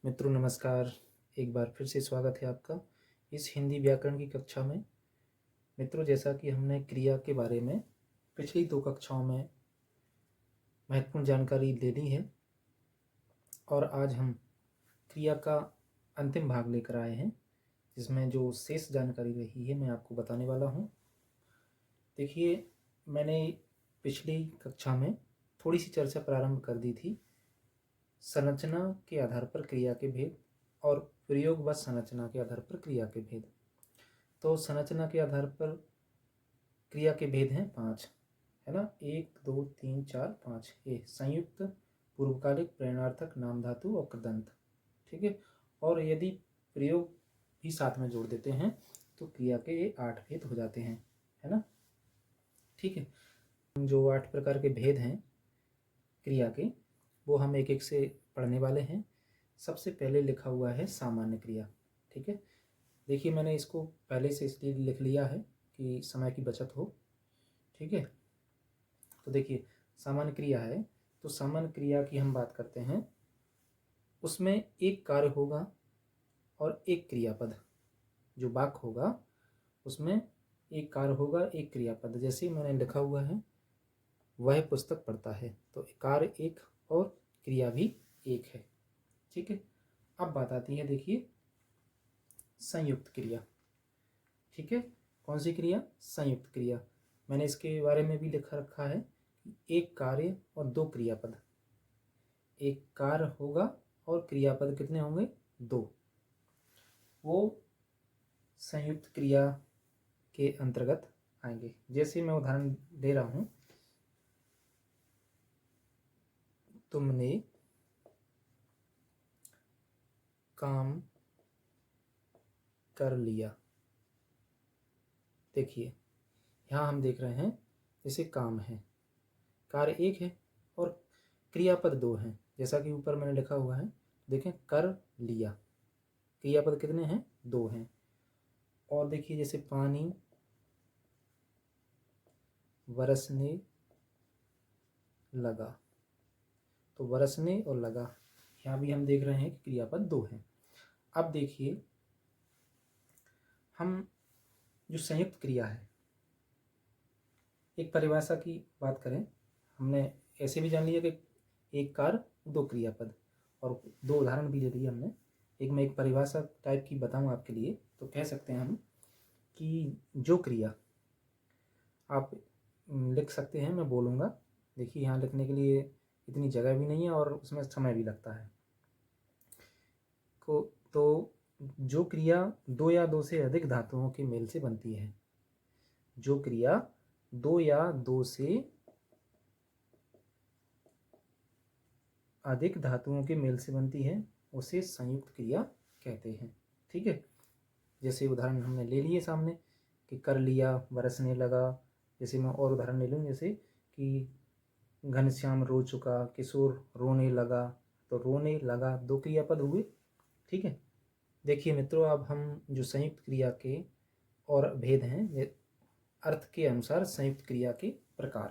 मित्रों नमस्कार। एक बार फिर से स्वागत है आपका इस हिंदी व्याकरण की कक्षा में। मित्रों, जैसा कि हमने क्रिया के बारे में पिछली 2 कक्षाओं में महत्वपूर्ण जानकारी ले ली है और आज हम क्रिया का अंतिम भाग लेकर आए हैं, जिसमें जो शेष जानकारी रही है मैं आपको बताने वाला हूँ। देखिए, मैंने पिछली कक्षा में थोड़ी सी चर्चा प्रारंभ कर दी थी संरचना के आधार पर क्रिया के भेद और प्रयोगवत संरचना के आधार पर क्रिया के भेद। तो संरचना के आधार पर क्रिया के भेद हैं 5, है ना। 1 2 3 4 5। ये संयुक्त, पूर्वकालिक, प्रेरणार्थक, नाम धातु और कृदंत, ठीक है। और यदि प्रयोग भी साथ में जोड़ देते हैं तो क्रिया के ये 8 भेद हो जाते हैं, है ना, ठीक है। जो 8 प्रकार के भेद हैं क्रिया के, वो हम एक एक से पढ़ने वाले हैं। सबसे पहले लिखा हुआ है सामान्य क्रिया, ठीक है। देखिए, मैंने इसको पहले से इसलिए लिख लिया है कि समय की बचत हो, ठीक है। तो देखिए, सामान्य क्रिया है, तो सामान्य क्रिया की हम बात करते हैं, उसमें एक कार्य होगा और एक क्रियापद। जो वाक्य होगा उसमें एक कार्य होगा, एक क्रियापद। जैसे मैंने लिखा हुआ है वह पुस्तक पढ़ता है, तो कार्य एक और क्रिया भी एक है, ठीक है। अब बात आती है, देखिए, संयुक्त क्रिया, ठीक है। कौन सी क्रिया? संयुक्त क्रिया। मैंने इसके बारे में भी लिखा रखा है, एक कार्य और 2 क्रियापद। एक कार्य होगा और क्रियापद कितने होंगे? 2। वो संयुक्त क्रिया के अंतर्गत आएंगे। जैसे मैं उदाहरण दे रहा हूं, तुमने काम कर लिया। देखिए, यहाँ हम देख रहे हैं जैसे काम है, कार्य एक है और क्रियापद 2 हैं। जैसा कि ऊपर मैंने लिखा हुआ है, देखें, कर लिया, क्रियापद कितने हैं? 2 हैं। और देखिए, जैसे पानी बरसने लगा, तो बरसने और लगा, यहाँ भी हम देख रहे हैं कि क्रियापद 2 हैं। अब देखिए, हम जो संयुक्त क्रिया है, एक परिभाषा की बात करें, हमने ऐसे भी जान लिया कि एक कार्य 2 क्रियापद, और 2 उदाहरण भी ले लिए हमने। मैं एक परिभाषा टाइप की बताऊं आपके लिए, तो कह सकते हैं हम कि जो क्रिया, आप लिख सकते हैं, मैं बोलूँगा। देखिए, यहाँ लिखने के लिए इतनी जगह भी नहीं है और उसमें समय भी लगता है तो जो क्रिया 2 या 2 से अधिक धातुओं के मेल से बनती है, जो क्रिया 2 या 2 से अधिक धातुओं के मेल से बनती है, उसे संयुक्त क्रिया कहते हैं, ठीक है। जैसे उदाहरण हमने ले लिए सामने कि कर लिया, बरसने लगा। जैसे मैं और उदाहरण ले लूँ, जैसे कि घनश्याम रो चुका, किशोर रोने लगा, तो रोने लगा 2 क्रियापद हुए, ठीक है। देखिए मित्रों, अब हम जो संयुक्त क्रिया के और भेद हैं, अर्थ के अनुसार संयुक्त क्रिया के प्रकार,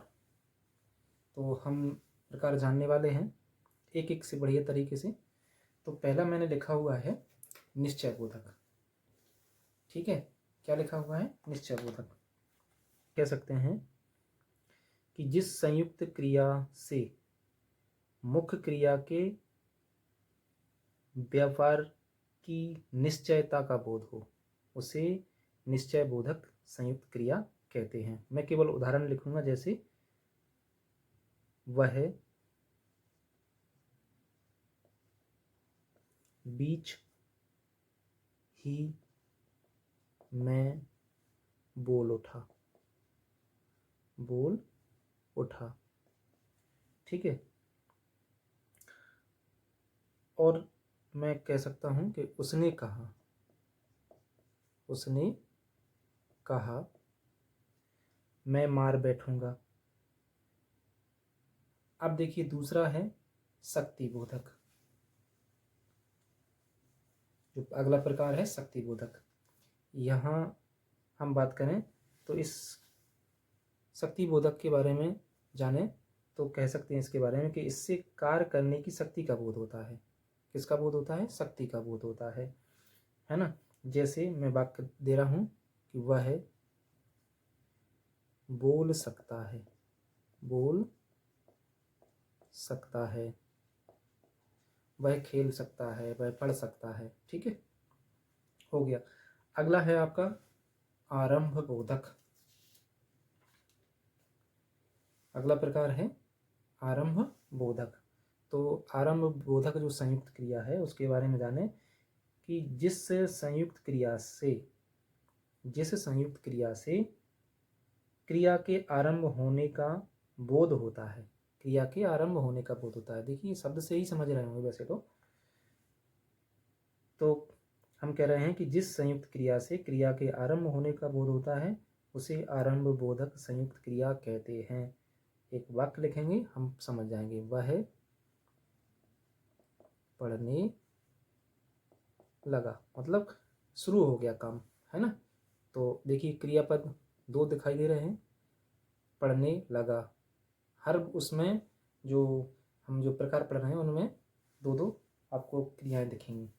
तो हम प्रकार जानने वाले हैं एक एक से बढ़िया तरीके से। तो पहला मैंने लिखा हुआ है निश्चय बोधक, ठीक है। क्या लिखा हुआ है? निश्चय बोधक। कह सकते हैं कि जिस संयुक्त क्रिया से मुख्य क्रिया के व्यापार की निश्चयता का बोध हो, उसे निश्चय बोधक संयुक्त क्रिया कहते हैं। मैं केवल उदाहरण लिखूंगा, जैसे वह बीच ही मैं बोल उठा, ठीक है। और मैं कह सकता हूं कि उसने कहा मैं मार बैठूंगा। अब देखिए, दूसरा है शक्ति बोधक। जो अगला प्रकार है शक्ति बोधक, यहाँ हम बात करें तो इस शक्ति बोधक के बारे में जाने तो कह सकते हैं इसके बारे में कि इससे कार्य करने की शक्ति का बोध होता है। किसका बोध होता है? शक्ति का बोध होता है ना। जैसे मैं वाक्य दे रहा हूँ कि वह बोल सकता है, बोल सकता है, वह खेल सकता है, वह पढ़ सकता है। ठीक है, हो गया। अगला है आपका आरंभ बोधक। अगला प्रकार है आरंभ बोधक। तो आरंभ बोधक जो संयुक्त क्रिया है उसके बारे में जाने कि जिस संयुक्त क्रिया से क्रिया के आरंभ होने का बोध होता है, क्रिया के आरंभ होने का बोध होता है। देखिए शब्द से ही समझ रहे होंगे वैसे तो हम कह रहे हैं कि जिस संयुक्त क्रिया से क्रिया के आरंभ होने का बोध होता है उसे आरंभ बोधक संयुक्त क्रिया कहते हैं। एक वाक्य लिखेंगे हम समझ जाएंगे। वह पढ़ने लगा, मतलब शुरू हो गया काम, है ना। तो देखिए क्रियापद दो दिखाई दे रहे हैं, पढ़ने लगा। हर उसमें जो हम जो प्रकार पढ़ रहे हैं उनमें दो दो आपको क्रियाएं दिखेंगी।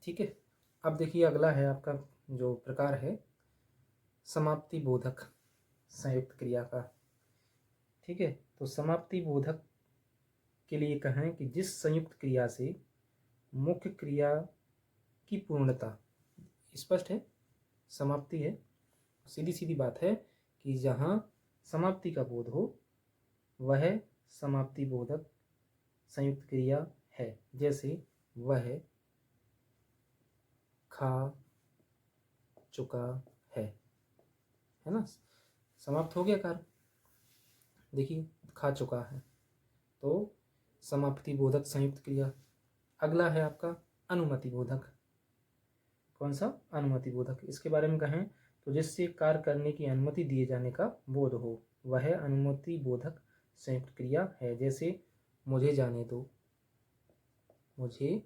ठीक है, अब देखिए अगला है आपका जो प्रकार है समाप्ति बोधक संयुक्त क्रिया का। ठीक है, तो समाप्ति बोधक के लिए कहें कि जिस संयुक्त क्रिया से मुख्य क्रिया की पूर्णता, स्पष्ट है, समाप्ति है, सीधी सीधी बात है कि जहाँ समाप्ति का बोध हो वह समाप्ति बोधक संयुक्त क्रिया है। जैसे वह खा चुका है ना, समाप्त हो गया कार्य। देखिए खा चुका है, तो समाप्ति बोधक संयुक्त क्रिया। अगला है आपका अनुमति बोधक। कौन सा? अनुमति बोधक। इसके बारे में कहें तो जिससे कार्य करने की अनुमति दिए जाने का बोध हो वह अनुमति बोधक संयुक्त क्रिया है। जैसे मुझे जाने दो, मुझे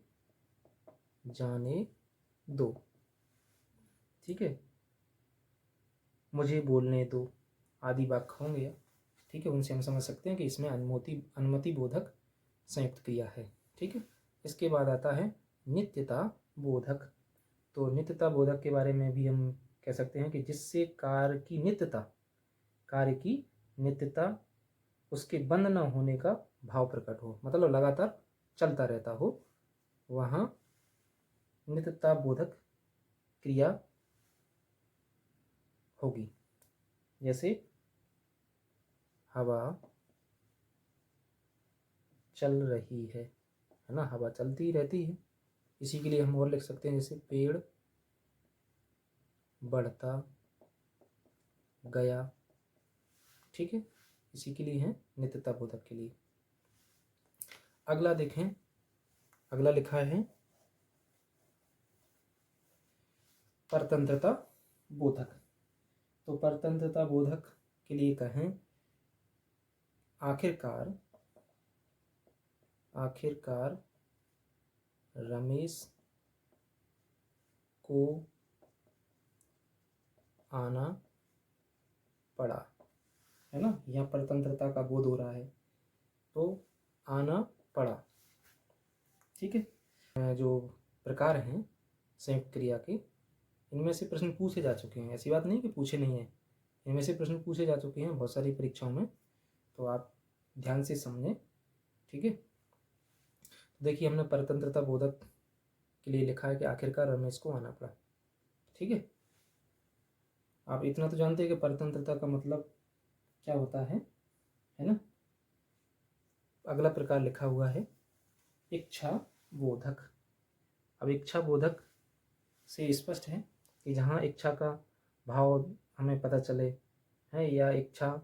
जाने दो। ठीक है, मुझे बोलने दो आदि वाक्य होंगे। ठीक है, उनसे हम समझ सकते हैं कि इसमें अनुमति बोधक संयुक्त क्रिया है। ठीक है, इसके बाद आता है नित्यता बोधक। तो नित्यता बोधक के बारे में भी हम कह सकते हैं कि जिससे कार्य की नित्यता उसके बंद न होने का भाव प्रकट हो, मतलब लगातार चलता रहता हो, वहाँ नित्यता बोधक क्रिया होगी। जैसे हवा चल रही है ना, हवा चलती रहती है। इसी के लिए हम और लिख सकते हैं जैसे पेड़ बढ़ता गया। ठीक है, इसी के लिए है नित्यता बोधक के लिए। अगला देखें, अगला लिखा है परतंत्रता बोधक। तो परतंत्रता बोधक के लिए कहें आखिरकार रमेश को आना पड़ा, है ना। यहाँ परतंत्रता का बोध हो रहा है तो आना पड़ा। ठीक है, जो प्रकार हैं संयुक्त क्रिया के, इनमें से प्रश्न पूछे जा चुके हैं, ऐसी बात नहीं कि पूछे नहीं है, इनमें से प्रश्न पूछे जा चुके हैं बहुत सारी परीक्षाओं में, तो आप ध्यान से समझें। ठीक है, तो देखिए हमने परतंत्रता बोधक के लिए लिखा है कि आखिरकार रमेश को आना पड़ा। ठीक है, आप इतना तो जानते हैं कि परतंत्रता का मतलब क्या होता है ना। अगला प्रकार लिखा हुआ है इच्छा बोधक। अब इच्छा बोधक से स्पष्ट है कि जहाँ इच्छा का भाव हमें पता चले है या इच्छा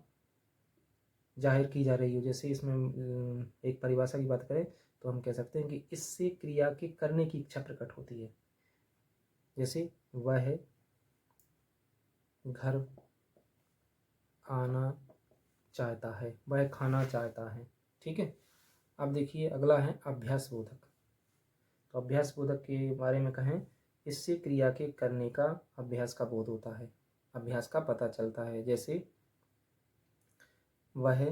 जाहिर की जा रही हो। जैसे इसमें एक परिभाषा की बात करें तो हम कह सकते हैं कि इससे क्रिया के करने की इच्छा प्रकट होती है। जैसे वह घर आना चाहता है, वह खाना चाहता है। ठीक है, अब देखिए अगला है अभ्यास बोधक। तो अभ्यास बोधक के बारे में कहें, इससे क्रिया के करने का अभ्यास का बोध होता है, अभ्यास का पता चलता है। जैसे वह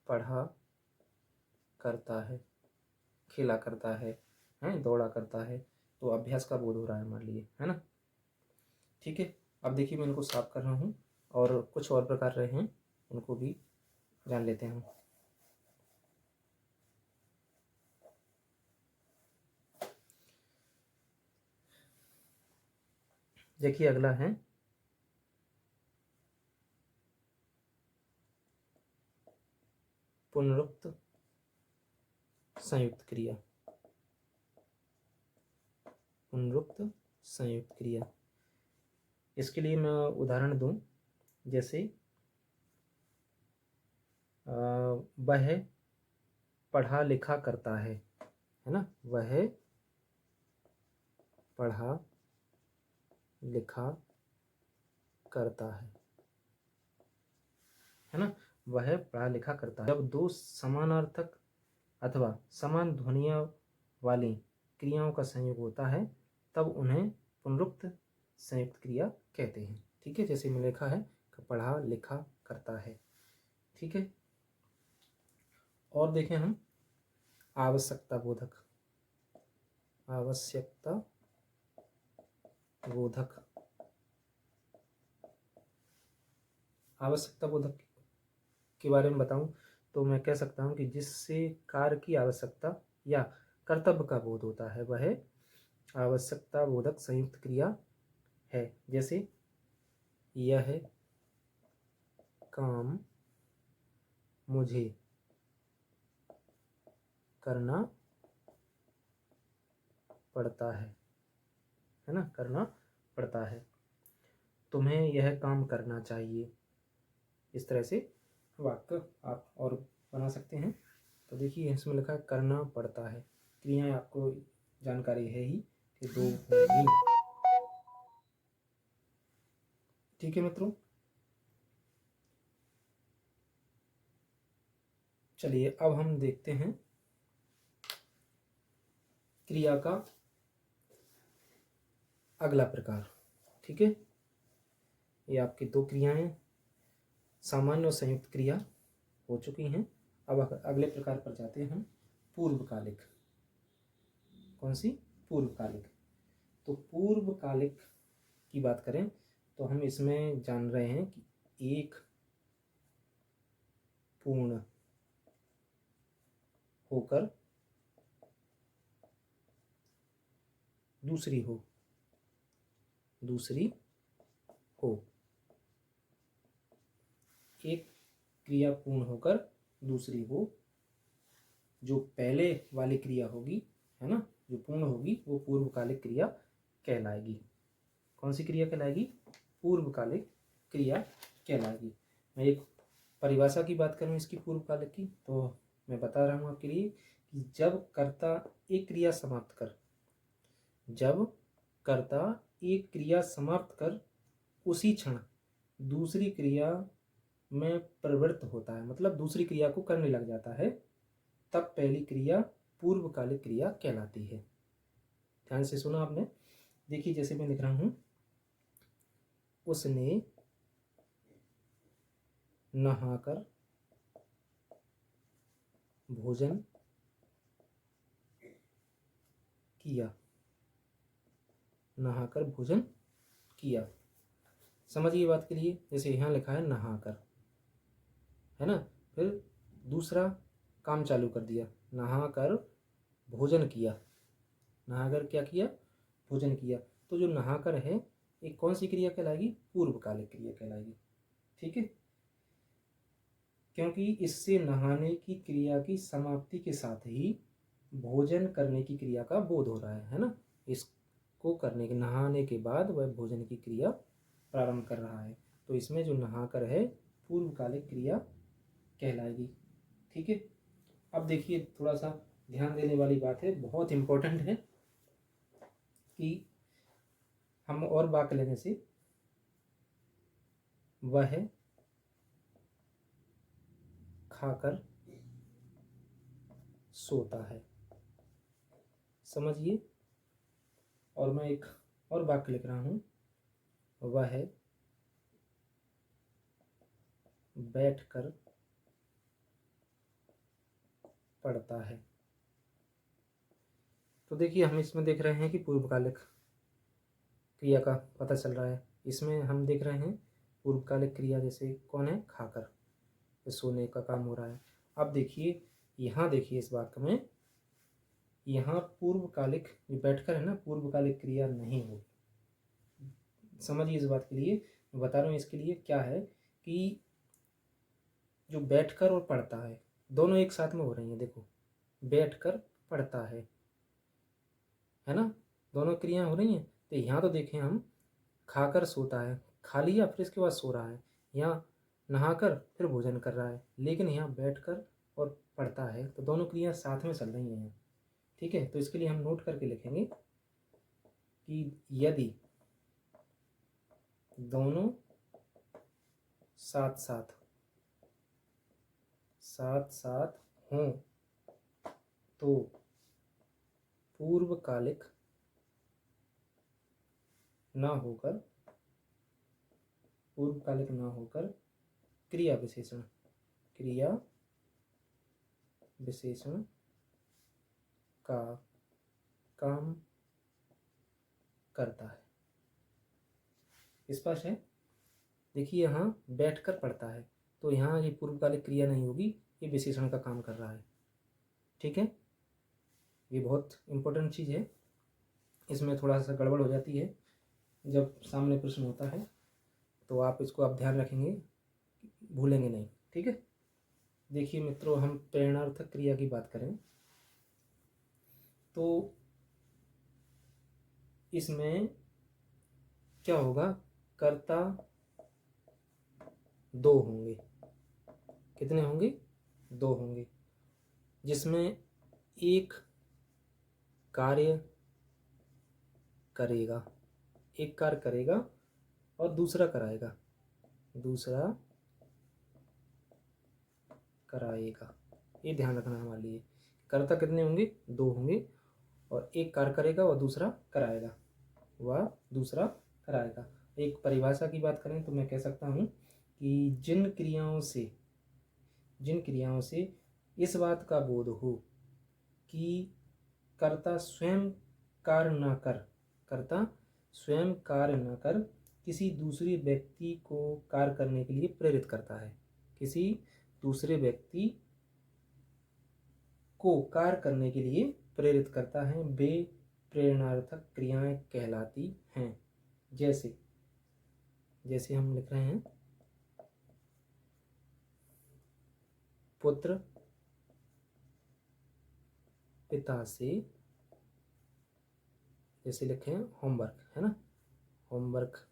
पढ़ा करता है, खेला करता है, दौड़ा करता है, तो अभ्यास का बोध हो रहा है हमारे लिए, है ना। ठीक है, अब देखिए मैं इनको साफ कर रहा हूँ और कुछ और प्रकार रहे हैं उनको भी जान लेते हैं हम। देखिए अगला है पुनरुक्त संयुक्त क्रिया। पुनरुक्त संयुक्त क्रिया, इसके लिए मैं उदाहरण दूं, जैसे वह पढ़ा लिखा करता है ना, वह पढ़ा लिखा करता है ना, वह पढ़ा लिखा करता है। जब दो समानार्थक अथवा समान ध्वनियों वाली क्रियाओं का संयोग होता है तब उन्हें पुनरुक्त संयुक्त क्रिया कहते हैं। ठीक है, जैसे में लिखा है कि पढ़ा लिखा करता है। ठीक है, और देखें हम आवश्यकता बोधक। आवश्यकता बोधक, आवश्यकता बोधक के बारे में बताऊं तो मैं कह सकता हूं कि जिससे कार्य की आवश्यकता या कर्तव्य का बोध होता है वह आवश्यकता बोधक संयुक्त क्रिया है। जैसे यह काम मुझे करना पड़ता है ना, करना पड़ता है। तुम्हें यह काम करना चाहिए। इस तरह से वाक्य आप और बना सकते हैं। तो देखिए इसमें लिखा है करना पड़ता है, क्रियाएं आपको जानकारी है ही कि दो होंगी। ठीक है मित्रों, चलिए अब हम देखते हैं क्रिया का अगला प्रकार। ठीक है, ये आपकी दो क्रियाएं सामान्य और संयुक्त क्रिया हो चुकी हैं। अब अगले प्रकार पर जाते हैं हम, पूर्वकालिक। कौन सी? पूर्वकालिक। तो पूर्वकालिक की बात करें तो हम इसमें जान रहे हैं कि एक पूर्ण होकर दूसरी हो, दूसरी हो। एक क्रिया पूर्ण होकर दूसरी हो, जो पहले वाली क्रिया होगी, है ना, जो पूर्ण होगी वो पूर्वकालिक क्रिया कहलाएगी। कौन सी क्रिया कहलाएगी? पूर्वकालिक क्रिया कहलाएगी। मैं एक परिभाषा की बात करूं इसकी पूर्वकालिक की, तो मैं बता रहा हूं आपके लिए कि जब कर्ता एक क्रिया समाप्त कर, जब कर्ता एक क्रिया समाप्त कर उसी क्षण दूसरी क्रिया में प्रवृत्त होता है, मतलब दूसरी क्रिया को करने लग जाता है, तब पहली क्रिया पूर्वकालिक क्रिया कहलाती है। ध्यान से सुना आपने। देखिए जैसे मैं लिख रहा हूं, उसने नहाकर भोजन किया। नहाकर भोजन किया, समझिए बात के लिए। जैसे यहाँ लिखा है नहाकर, है ना, फिर दूसरा काम चालू कर दिया, नहाकर भोजन किया। नहाकर क्या किया? भोजन किया। तो जो नहाकर है एक कौन सी क्रिया कहलाएगी? पूर्वकालिक क्रिया कहलाएगी। ठीक है, क्योंकि इससे नहाने की क्रिया की समाप्ति के साथ ही भोजन करने की क्रिया का बोध हो रहा है ना। इसको करने के, नहाने के बाद वह भोजन की क्रिया प्रारंभ कर रहा है, तो इसमें जो नहाकर है पूर्वकालिक क्रिया कहलाएगी। ठीक है, अब देखिए थोड़ा सा ध्यान देने वाली बात है, बहुत इंपॉर्टेंट है कि हम और वाक्य लेने से वह खाकर सोता है, समझिए। और मैं एक और वाक्य लिख रहा हूं, वह बैठकर पड़ता है। तो देखिए हम इसमें देख रहे हैं कि पूर्वकालिक क्रिया का पता चल रहा है। इसमें हम देख रहे हैं पूर्वकालिक क्रिया, जैसे कौन है, खाकर, तो सोने का काम हो रहा है। अब देखिए यहाँ, देखिए इस वाक्य में यहाँ पूर्वकालिक जो बैठकर है ना, पूर्वकालिक क्रिया नहीं होगी। समझिए इस बात के लिए मैं बता रहा हूँ। इसके लिए क्या है कि जो बैठकर और पढ़ता है दोनों एक साथ में हो रही हैं। देखो बैठकर पढ़ता है ना, दोनों क्रियाएं हो रही हैं। तो यहाँ तो देखें हम, खाकर सोता है, खा लिया फिर इसके बाद सो रहा है, यहाँ नहाकर फिर भोजन कर रहा है, लेकिन यहाँ बैठकर और पढ़ता है, तो दोनों क्रियाएं साथ में चल रही हैं। ठीक है, तो इसके लिए हम नोट करके लिखेंगे कि यदि दोनों साथ साथ हों तो पूर्वकालिक ना होकर क्रिया विशेषण का काम करता है। स्पष्ट है। देखिए यहाँ बैठकर पढ़ता है, तो यहाँ ये पूर्वकालिक क्रिया नहीं होगी, ये विशेषण का काम कर रहा है। ठीक है, ये बहुत इम्पोर्टेंट चीज़ है। इसमें थोड़ा सा गड़बड़ हो जाती है जब सामने प्रश्न होता है, तो आप इसको आप ध्यान रखेंगे, भूलेंगे नहीं। ठीक है, देखिए मित्रों, हम प्रेरणार्थक क्रिया की बात करें तो इसमें क्या होगा, कर्ता दो होंगे। कितने होंगे, दो होंगे, जिसमें एक कार्य करेगा और दूसरा कराएगा। ये ध्यान रखना हमारे लिए। कर्ता कितने होंगे, दो होंगे, और एक कार्य करेगा और दूसरा कराएगा। एक परिभाषा की बात करें तो मैं कह सकता हूँ कि जिन क्रियाओं से इस बात का बोध हो कि कर्ता स्वयं कार्य न कर किसी दूसरे व्यक्ति को कार्य करने के लिए प्रेरित करता है, किसी दूसरे व्यक्ति को कार्य करने के लिए प्रेरित करता है, वे प्रेरणार्थक क्रियाएं कहलाती हैं। जैसे हम लिख रहे हैं, पुत्र पिता से, जैसे लिखे हैं होमवर्क, है ना, होमवर्क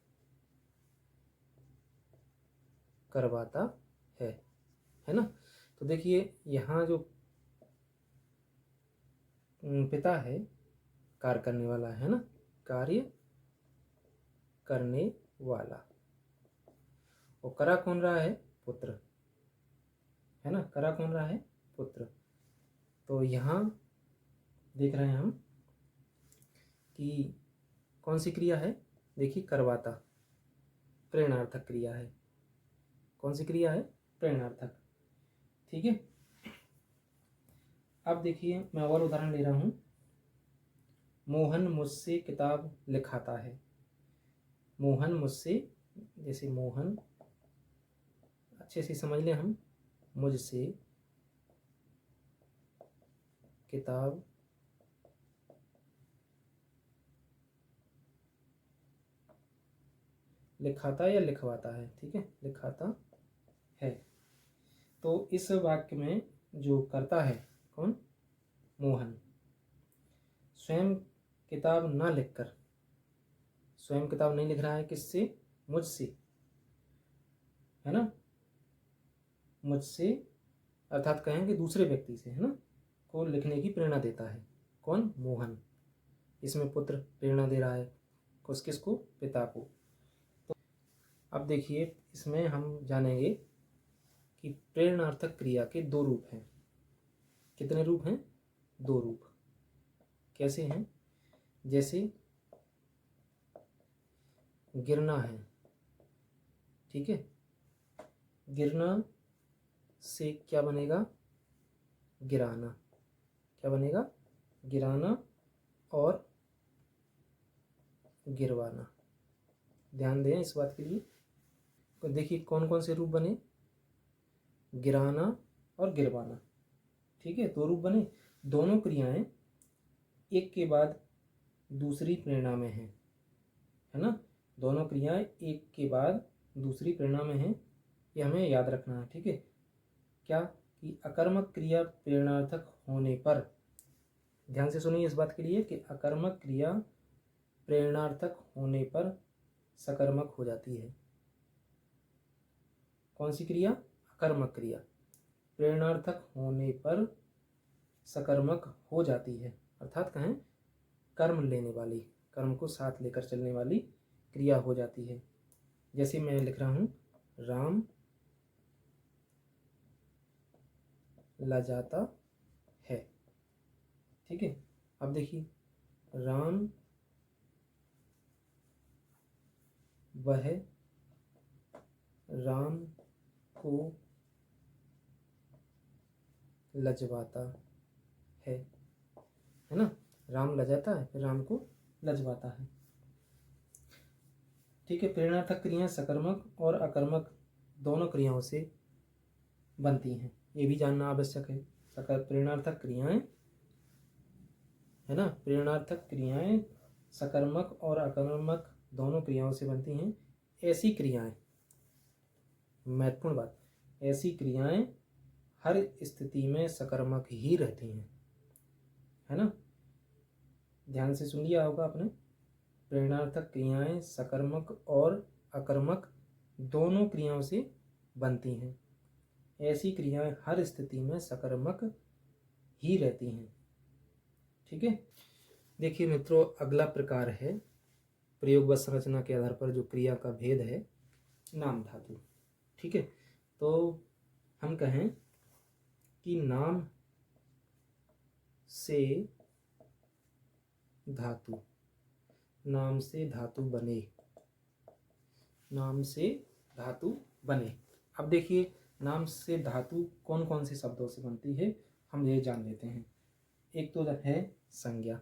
करवाता है ना। तो देखिए यहाँ जो पिता है, कार्य करने वाला है ना, कार्य करने वाला, और करा कौन रहा है, पुत्र, है ना, करा कौन रहा है, पुत्र। तो यहाँ देख रहे हैं हम कि कौन सी क्रिया है, देखिए करवाता, प्रेरणार्थक क्रिया है। कौन सी क्रिया है, प्रेरणार्थक। ठीक है, अब देखिए मैं और उदाहरण ले रहा हूँ। मोहन मुझसे किताब लिखाता है। मोहन मुझसे, जैसे मोहन, अच्छे से समझ लें हम, मुझसे किताब लिखाता या लिखवाता है। ठीक है, लिखाता है। तो इस वाक्य में जो करता है कौन, मोहन, स्वयं किताब नहीं लिख रहा है, किससे, मुझसे, है ना, मुझसे, अर्थात कहेंगे दूसरे व्यक्ति से, है ना, को लिखने की प्रेरणा देता है। कौन, मोहन। इसमें पुत्र प्रेरणा दे रहा है किसको, पिता को। तो अब देखिए इसमें हम जानेंगे कि प्रेरणार्थक क्रिया के दो रूप हैं। कितने रूप हैं, दो रूप। कैसे हैं, जैसे गिरना है। ठीक है, गिरना से क्या बनेगा, गिराना। क्या बनेगा? गिराना और गिरवाना। ध्यान दें इस बात के लिए। तो देखिए कौन कौन से रूप बने, गिराना और गिरवाना। ठीक है, दो रूप बने। दोनों क्रियाएं एक के बाद दूसरी प्रेरणा में हैं, है ना। दोनों क्रियाएं एक के बाद दूसरी प्रेरणा में हैं, ये हमें याद रखना है। ठीक है, क्या कि अकर्मक क्रिया प्रेरणार्थक होने पर, ध्यान से सुनिए इस बात के लिए कि अकर्मक क्रिया प्रेरणार्थक होने पर सकर्मक हो जाती है। कौन सी क्रिया? अकर्मक क्रिया प्रेरणार्थक होने पर सकर्मक हो जाती है। अर्थात कहें कर्म लेने वाली, कर्म को साथ लेकर चलने वाली क्रिया हो जाती है। जैसे मैं लिख रहा हूं, राम लजाता है। ठीक है, अब देखिए राम वह राम को लजवाता है ना। राम लजाता है, फिर राम को लजवाता है। ठीक है, प्रेरणार्थक क्रियाएं सकर्मक और अकर्मक दोनों क्रियाओं से बनती हैं, ये भी जानना आवश्यक है। प्रेरणार्थक क्रियाएं, है ना, प्रेरणार्थक क्रियाएं सकर्मक और अकर्मक दोनों क्रियाओं से बनती हैं। ऐसी क्रियाएं, महत्वपूर्ण बात, ऐसी क्रियाएं हर स्थिति में सकर्मक ही रहती हैं, है ना। ध्यान से सुन लिया होगा आपने। प्रेरणार्थक क्रियाएं सकर्मक और अकर्मक दोनों क्रियाओं से बनती हैं। ऐसी क्रियाएं हर स्थिति में सकर्मक ही रहती हैं। ठीक है, देखिए मित्रों, अगला प्रकार है प्रयोगबद्ध संरचना के आधार पर जो क्रिया का भेद है, नाम धातु। ठीक है, तो हम कहें कि नाम से धातु, नाम से धातु बने, नाम से धातु बने। अब देखिए नाम से धातु कौन कौन से शब्दों से बनती है, हम ये जान लेते हैं। एक तो है संज्ञा,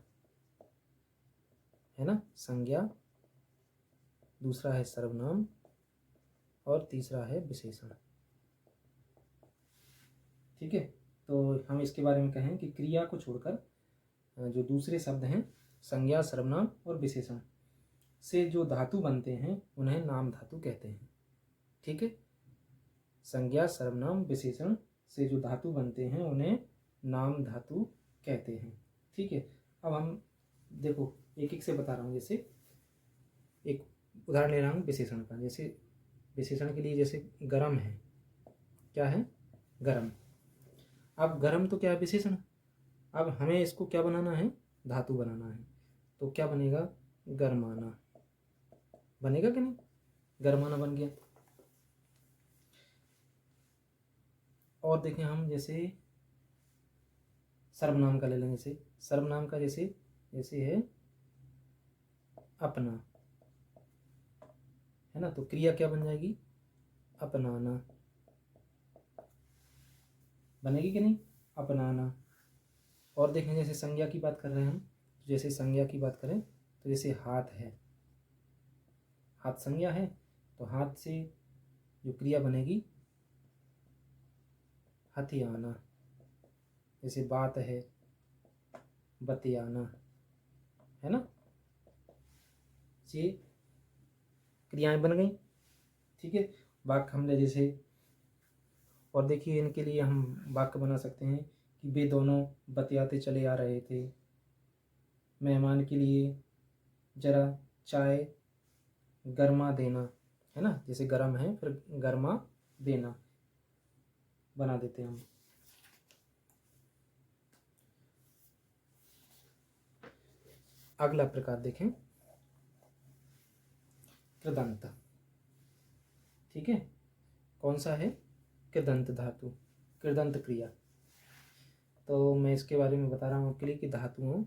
है ना, संज्ञा। दूसरा है सर्वनाम और तीसरा है विशेषण। ठीक है, तो हम इसके बारे में कहें कि क्रिया को छोड़कर जो दूसरे शब्द हैं, संज्ञा, सर्वनाम और विशेषण से जो धातु बनते हैं उन्हें नाम धातु कहते हैं। ठीक है, संज्ञा, सर्वनाम, विशेषण से जो धातु बनते हैं उन्हें नाम धातु कहते हैं। ठीक है, अब हम देखो एक एक से बता रहा हूँ। जैसे एक उदाहरण ले रहा हूँ विशेषण का। जैसे विशेषण के लिए जैसे गरम है, क्या है? गरम। अब गरम तो क्या है? विशेषण। अब हमें इसको क्या बनाना है? धातु बनाना है। तो क्या बनेगा? गरमाना बनेगा कि नहीं? गरमाना बन गया। और देखें हम जैसे सर्वनाम का ले लेंगे। जैसे सर्वनाम का जैसे जैसे है अपना, है ना। तो क्रिया क्या बन जाएगी? अपनाना बनेगी कि नहीं? अपनाना। और देखें जैसे संज्ञा की बात कर रहे हैं हम, जैसे संज्ञा की बात करें तो जैसे हाथ है, हाथ संज्ञा है, तो हाथ से जो क्रिया बनेगी हथियाना। जैसे बात है, बतियाना, है ना। ये क्रियाएं बन गई। ठीक है, वाक्य हमने जैसे, और देखिए इनके लिए हम वाक्य बना सकते हैं कि वे दोनों बतियाते चले आ रहे थे। मेहमान के लिए जरा चाय गरमा देना, है ना। जैसे गरम है फिर गरमा देना बना देते हैं हम। अगला प्रकार देखें, कृदंत। ठीक है, कौन सा है? कृदंत धातु, कृदंत क्रिया। तो मैं इसके बारे में बता रहा हूँ आपके लिए कि धातुओं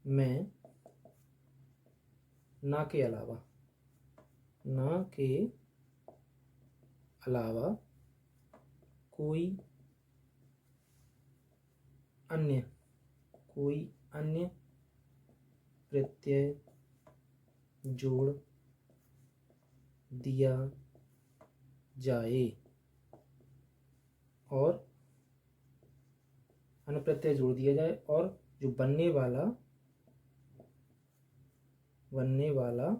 में ना के अलावा, ना के अलावा कोई अन्य प्रत्यय जोड़ दिया जाए और अन्य प्रत्यय जोड़ दिया जाए और जो बनने वाला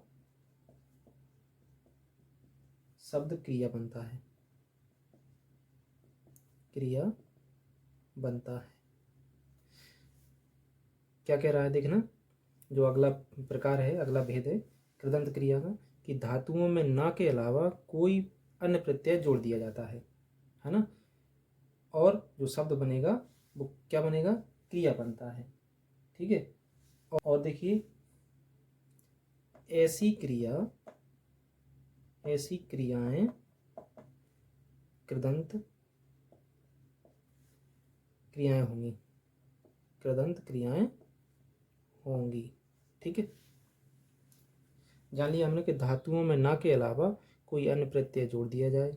शब्द क्रिया बनता है, क्या कह रहा है देखना। जो अगला प्रकार है, अगला भेद है कृदंत क्रिया का, कि धातुओं में ना के अलावा कोई अन्य प्रत्यय जोड़ दिया जाता है ना, और जो शब्द बनेगा वो क्या बनेगा, क्रिया बनता है। ठीक है, और देखिए ऐसी क्रियाएं कृदंत क्रियाएं होंगी। ठीक है, जान लिया हमने कि धातुओं में ना के अलावा कोई अन्य प्रत्यय जोड़ दिया जाए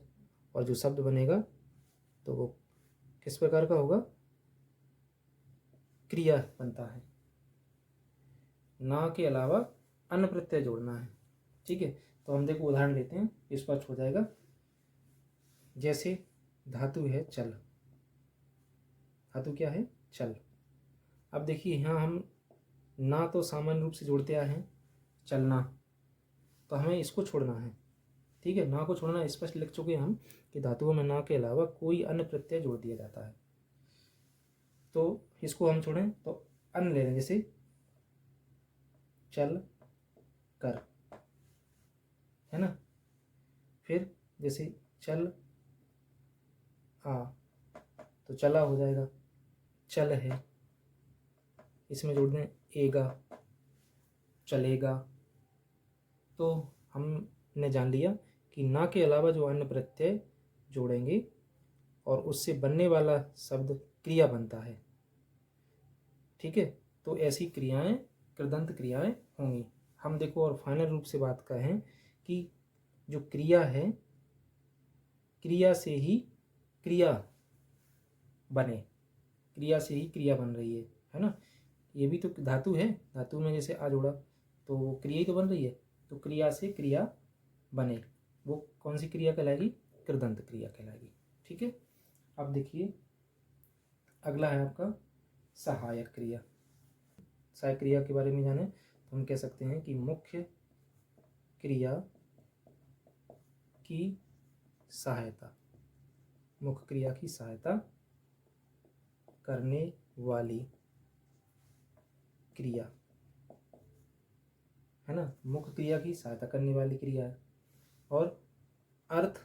और जो शब्द बनेगा तो वो किस प्रकार का होगा, क्रिया बनता है। ना के अलावा अन्य प्रत्यय जोड़ना है। ठीक है, तो हम देखो उदाहरण लेते हैं, स्पष्ट हो जाएगा। जैसे धातु है चल, धातु क्या है, चल। अब देखिए यहाँ हम ना तो सामान्य रूप से जोड़ते आए हैं, चलना, तो हमें इसको छोड़ना है। ठीक है, ना को छोड़ना स्पष्ट लिख चुके हैं हम कि धातुओं में ना के अलावा कोई अन्य प्रत्यय जोड़ दिया जाता है। तो इसको हम छोड़ें तो अन्य ले लें, जैसे चल कर, है ना। फिर जैसे चल आ, तो चला हो जाएगा, चल है, इसमें जोड़ दें एगा, चलेगा। तो हमने जान लिया कि ना के अलावा जो अन्य प्रत्यय जोड़ेंगे और उससे बनने वाला शब्द क्रिया बनता है। ठीक है, तो ऐसी क्रियाएं कृदंत क्रियाएं होंगी। हम देखो और फाइनल रूप से बात कहें कि जो क्रिया है, क्रिया से ही क्रिया बने, क्रिया से ही क्रिया बन रही है ना। ये भी तो धातु है, धातु में जैसे आ जोड़ा तो वो क्रिया ही तो बन रही है। तो क्रिया से क्रिया बने, वो कौन सी क्रिया कहलाएगी, कृदंत क्रिया कहलाएगी। ठीक है, अब देखिए अगला है आपका सहायक क्रिया। सहायक क्रिया के बारे में जाने तो हम कह सकते हैं कि मुख्य क्रिया की सहायता करने वाली क्रिया, है ना। मुख्य क्रिया की सहायता करने वाली क्रिया है और अर्थ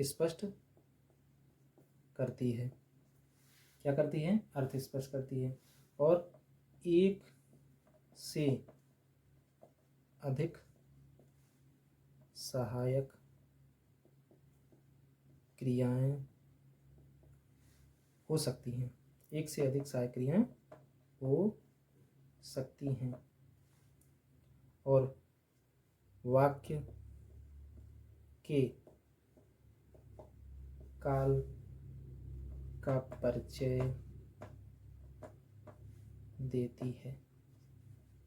स्पष्ट करती है। क्या करती है, अर्थ स्पष्ट करती है। और एक से अधिक सहायक क्रियाएं हो सकती हैं, एक से अधिक सहायक क्रियाएं हो सकती हैं और वाक्य के काल का परिचय देती है।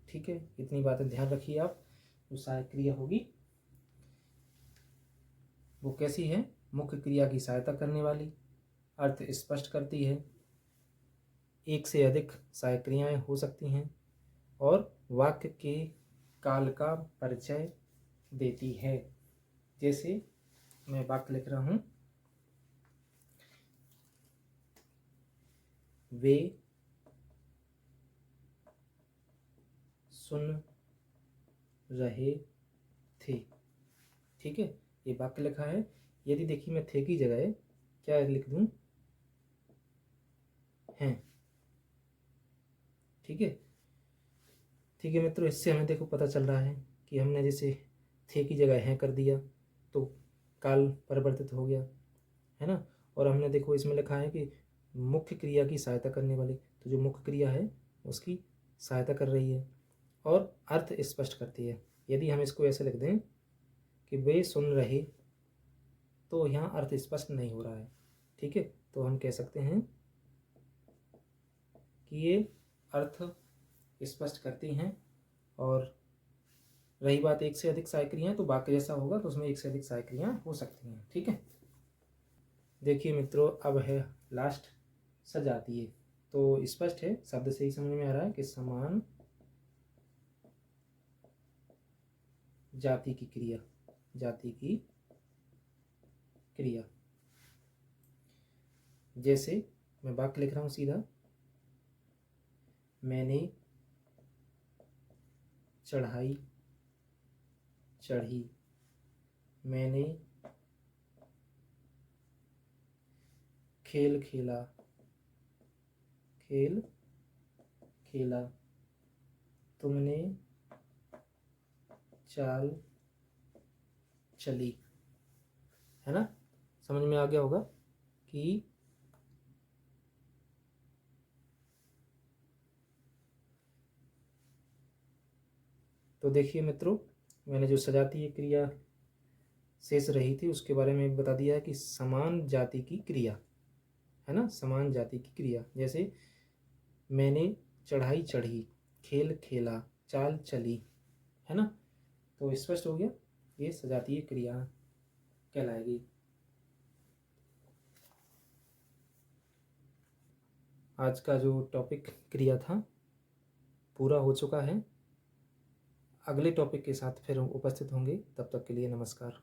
ठीक है, इतनी बातें ध्यान रखिए आप। जो सहायक क्रिया होगी वो कैसी है, मुख्य क्रिया की सहायता करने वाली, अर्थ स्पष्ट करती है, एक से अधिक सहायक क्रियाएं हो सकती हैं और वाक्य के काल का परिचय देती है। जैसे मैं वाक्य लिख रहा हूं, वे सुन रहे थे। ठीक है, ये वाक्य लिखा है। यदि देखिए मैं थे की जगह क्या लिख दूं, हैं। ठीक है, ठीक है मित्रों, इससे हमें देखो पता चल रहा है कि हमने जैसे थे की जगह हैं कर दिया तो काल परिवर्तित हो गया, है ना। और हमने देखो इसमें लिखा है कि मुख्य क्रिया की सहायता करने वाली, तो जो मुख्य क्रिया है उसकी सहायता कर रही है और अर्थ स्पष्ट करती है। यदि हम इसको ऐसे लिख दें कि वे सुन रहे तो यहाँ अर्थ स्पष्ट नहीं हो रहा है। ठीक है, तो हम कह सकते हैं कि ये अर्थ स्पष्ट करती हैं। और रही बात एक से अधिक सहायक क्रियाएं, तो वाक्य जैसा होगा तो उसमें एक से अधिक सहायक क्रियाएं हो सकती हैं। ठीक है, देखिए मित्रों, अब है लास्ट सजातीय। तो स्पष्ट है, शब्द से ही समझ में आ रहा है कि समान जाति की क्रिया, जाति की क्रिया। जैसे मैं वाक्य लिख रहा हूं सीधा, मैंने चढ़ाई चढ़ी, मैंने खेल खेला, खेल खेला, तुमने चाल चली। है ना, समझ में आ गया होगा कि तो देखिए मित्रों, मैंने जो सजातीय क्रिया शेष रही थी उसके बारे में बता दिया है कि समान जाति की क्रिया, है ना, समान जाति की क्रिया। जैसे मैंने चढ़ाई चढ़ी, खेल खेला, चाल चली। है ना, तो स्पष्ट हो गया, ये सजातीय क्रिया कहलाएगी। आज का जो टॉपिक क्रिया था पूरा हो चुका है। अगले टॉपिक के साथ फिर उपस्थित होंगे, तब तक के लिए नमस्कार।